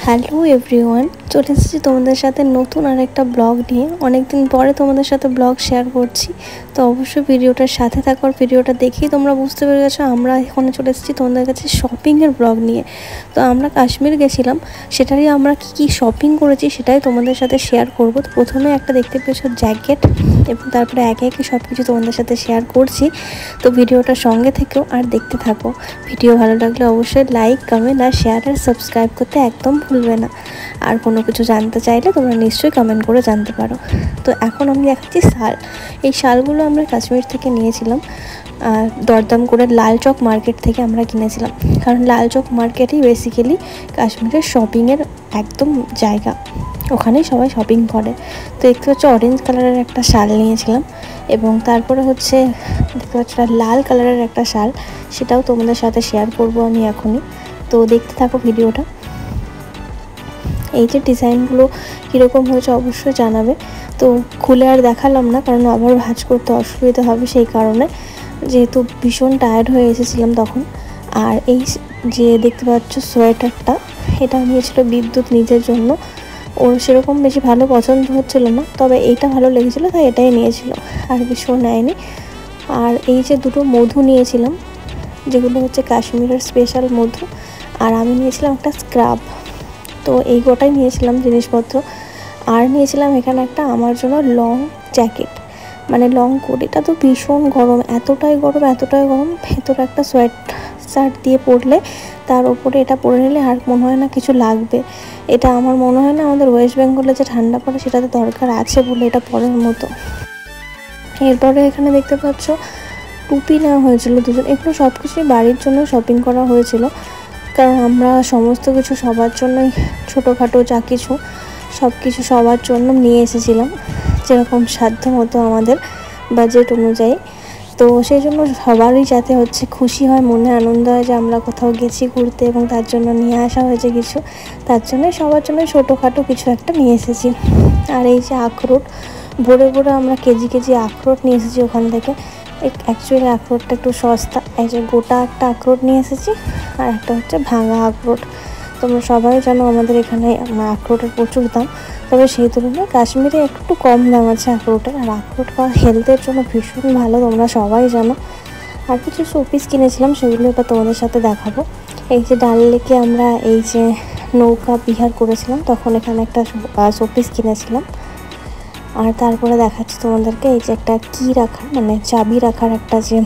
Hello everyone, চলে এসেছি তোমাদের সাথে নতুন আর একটা ব্লগ নিয়ে। অনেকদিন পরে তোমাদের সাথে ব্লগ শেয়ার করছি, তো অবশ্যই ভিডিওটার সাথে থাকার ভিডিওটা দেখেই তোমরা বুঝতে পেরে গেছো আমরা এখানে চলে এসেছি তোমাদের কাছে শপিংয়ের ব্লগ নিয়ে। তো আমরা কাশ্মীর গেছিলাম, সেটারই আমরা কী শপিং করেছি সেটাই তোমাদের সাথে শেয়ার করব। তো প্রথমে একটা দেখতে পেয়েছো জ্যাকেট, এবং তারপরে একে একে সব কিছু তোমাদের সাথে শেয়ার করছি। তো ভিডিওটার সঙ্গে থেকেও আর দেখতে থাকো। ভিডিও ভালো লাগলে অবশ্যই লাইক, কমেন্ট আর শেয়ার আর সাবস্ক্রাইব করতে একদম ভুলবে না। আর কোনো কিছু জানতে চাইলে তোমরা নিশ্চয়ই কমেন্ট করে জানতে পারো। তো এখন আমি দেখাচ্ছি শাল। এই শালগুলো আমরা কাশ্মীর থেকে নিয়েছিলাম, দরদাম করে লাল চক মার্কেট থেকে আমরা কিনেছিলাম, কারণ লাল চক মার্কেটেই বেসিক্যালি কাশ্মীরের শপিংয়ের একদম জায়গা, ওখানেই সবাই শপিং করে। তো দেখতে পাচ্ছ অরেঞ্জ কালারের একটা শাল নিয়েছিলাম, এবং তারপরে হচ্ছে দেখতে পাচ্ছ লাল কালারের একটা শাল, সেটাও তোমাদের সাথে শেয়ার করব আমি এখনই। তো দেখতে থাকো ভিডিওটা। এই যে ডিজাইনগুলো কীরকম হয়েছে অবশ্যই জানাবে। তো খুলে আর দেখালাম না, কারণ আবার ভাঁজ করতে অসুবিধা হবে, সেই কারণে, যেহেতু ভীষণ টায়ার্ড হয়ে এসেছিলাম তখন। আর এই যে দেখতে পাচ্ছ সোয়েটারটা, এটা নিয়েছিল বিদ্যুৎ নিজের জন্য। ওর সেরকম বেশি ভালো পছন্দ হচ্ছিলো না, তবে এইটা ভালো লেগেছিলো তাই এটাই নিয়েছিল, আর কিছু নেয়নি। আর এই যে দুটো মধু নিয়েছিলাম, যেগুলো হচ্ছে কাশ্মীরের স্পেশাল মধু, আর আমি নিয়েছিলাম একটা স্ক্রাব। তো এই গোটাই নিয়েছিলাম জিনিসপত্র। আর নিয়েছিলাম এখানে একটা আমার জন্য লং জ্যাকেট, মানে লং কোট। এটা তো ভীষণ গরম, এতটাই গরম, ভেতরে একটা শার্ট দিয়ে পরলে, তার ওপরে এটা পরে নিলে আর মনে হয় না কিছু লাগবে। এটা আমার মনে হয় না আমাদের ওয়েস্ট বেঙ্গলে যে ঠান্ডা পড়ে সেটাতে দরকার আছে বলে এটা পরার মতো। এরপরে এখানে দেখতে পাচ্ছ টুপি নেওয়া হয়েছিল দুজন। এগুলো সব কিছুই বাড়ির জন্য শপিং করা হয়েছিল, কারণ আমরা সমস্ত কিছু সবার জন্যই, ছোটোখাটো যা কিছু সব কিছু সবার জন্য নিয়ে এসেছিলাম, যেরকম সাধ্য মতো আমাদের বাজেট অনুযায়ী। তো সেই জন্য সবারই যাতে হচ্ছে খুশি হয়, মনে আনন্দ হয় যে আমরা কোথাও গেছি ঘুরতে, এবং তার জন্য নিয়ে আসা হয়েছে কিছু, তার জন্যই সবার জন্য ছোটোখাটো কিছু একটা নিয়ে এসেছি। আর এই যে আখরোট, ভরে আমরা কেজি আখরোট নিয়ে এসেছি ওখান থেকে। অ্যাকচুয়ালি আখরোটটা একটু সস্তা, এই যে গোটা একটা আখরোট নিয়ে এসেছি, আর একটা হচ্ছে ভাঙা আখরোট। তোমরা সবাই জানো আমাদের এখানে আখরোটের প্রচুর দাম, তবে সেই তুলনায় কাশ্মীরে একটু কম দাম আছে আখরোটের। আর আখরোট খাওয়া হেলথের জন্য ভীষণ ভালো, তোমরা সবাই জানো। আর কিছু শোপিস কিনেছিলাম, সেগুলো এবার তোমাদের সাথে দেখাবো। এই যে ডাল লেকে আমরা এই যে নৌকা বিহার করেছিলাম, তখন এখানে একটা শোপিস কিনেছিলাম। আর তারপরে দেখাচ্ছি তোমাদেরকে এই যে একটা কি রাখার, মানে চাবি রাখার একটা যে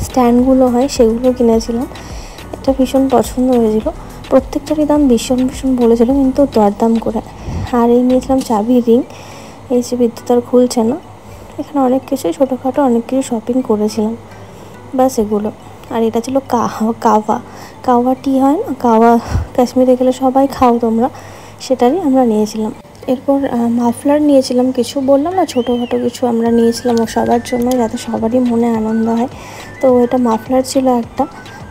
স্ট্যান্ডগুলো হয়, সেগুলো কিনেছিলাম। এটা ভীষণ পছন্দ হয়েছিল, প্রত্যেকটারই দাম ভীষণ বলেছিল, কিন্তু দরদাম করে। আর এই নিয়েছিলাম চাবির রিং, এই যে বিদ্যুৎ আর খুলছে না। এখানে অনেক কিছুই ছোটোখাটো অনেক কিছু শপিং করেছিলাম, বাস এগুলো। আর এটা ছিল কাওয়া টি হয় না, কাওয়া কাশ্মীরে গেলে সবাই খাও তোমরা, সেটারই আমরা নিয়েছিলাম। এরপর মাফলার নিয়েছিলাম কিছু, বললাম না ছোটোখাটো কিছু আমরা নিয়েছিলাম ও সবার জন্য, যাতে সবারই মনে আনন্দ হয়। তো এটা মাফলার ছিল একটা।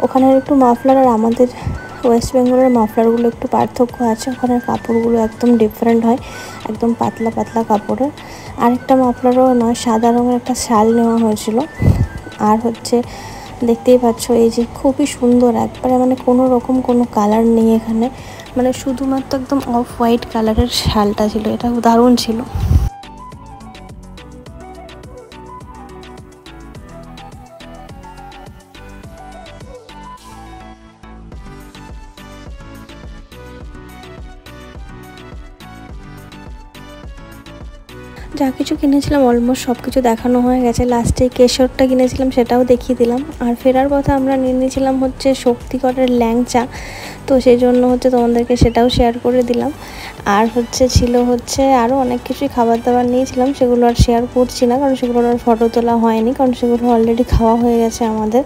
ওখানের একটু মাফলার আর আমাদের ওয়েস্ট বেঙ্গলের মাফলারগুলো একটু পার্থক্য আছে, ওখানের কাপড়গুলো একদম ডিফারেন্ট হয়, একদম পাতলা কাপড়ের। আরেকটা মাফলারও নয়, সাদা রঙের একটা শাল নেওয়া হয়েছিল। আর হচ্ছে দেখতেই পাচ্ছ এই যে খুবই সুন্দর, একবারে মানে কোনো রকম কোনো কালার নেই এখানে, মানে শুধুমাত্র একদম অফ হোয়াইট কালারের শালটা ছিল, এটা দারুণ ছিল। যা কিছু কিনেছিলাম অলমোস্ট সব কিছু দেখানো হয়ে গেছে। লাস্টে কেশরটা কিনেছিলাম, সেটাও দেখিয়ে দিলাম। আর ফেরার পথে আমরা নিয়ে নিয়েছিলাম হচ্ছে শক্তিগড়ের ল্যাংচা, তো সেই জন্য হচ্ছে তোমাদেরকে সেটাও শেয়ার করে দিলাম। আর ছিল আরও অনেক কিছুই খাবার দাবার নিয়েছিলাম, সেগুলো আর শেয়ার করছি না, কারণ সেগুলোর আর ফটো তোলা হয়নি, কারণ সেগুলো অলরেডি খাওয়া হয়ে গেছে আমাদের।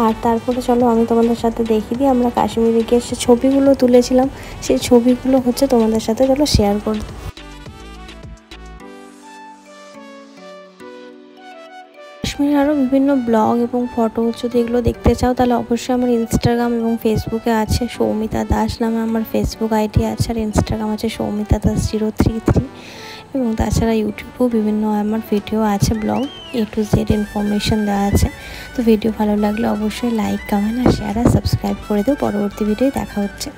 আর তারপরে চলো আমি তোমাদের সাথে দেখিয়ে দিই আমরা কাশ্মীরে গিয়ে সে ছবিগুলো তুলেছিলাম, সেই ছবিগুলো তোমাদের সাথে চলো শেয়ার করি। কাশ্মীরের আরও বিভিন্ন ব্লগ এবং ফটো যদি এগুলো দেখতে চাও, তাহলে অবশ্যই আমার ইনস্টাগ্রাম এবং ফেসবুকে আছে, সৌমিতা দাস নামে আমার ফেসবুক আইডি আছে, আর ইনস্টাগ্রাম আছে সৌমিতা দাস 033। এবং তাছাড়া ইউটিউবেও বিভিন্ন আমার ভিডিও আছে, blog A to Z information দেওয়া আছে। তো ভিডিও ভালো লাগলে অবশ্যই লাইক, কমেন্ট আর শেয়ার আর সাবস্ক্রাইব করে দিও। পরবর্তী ভিডিও দেখা হচ্ছে।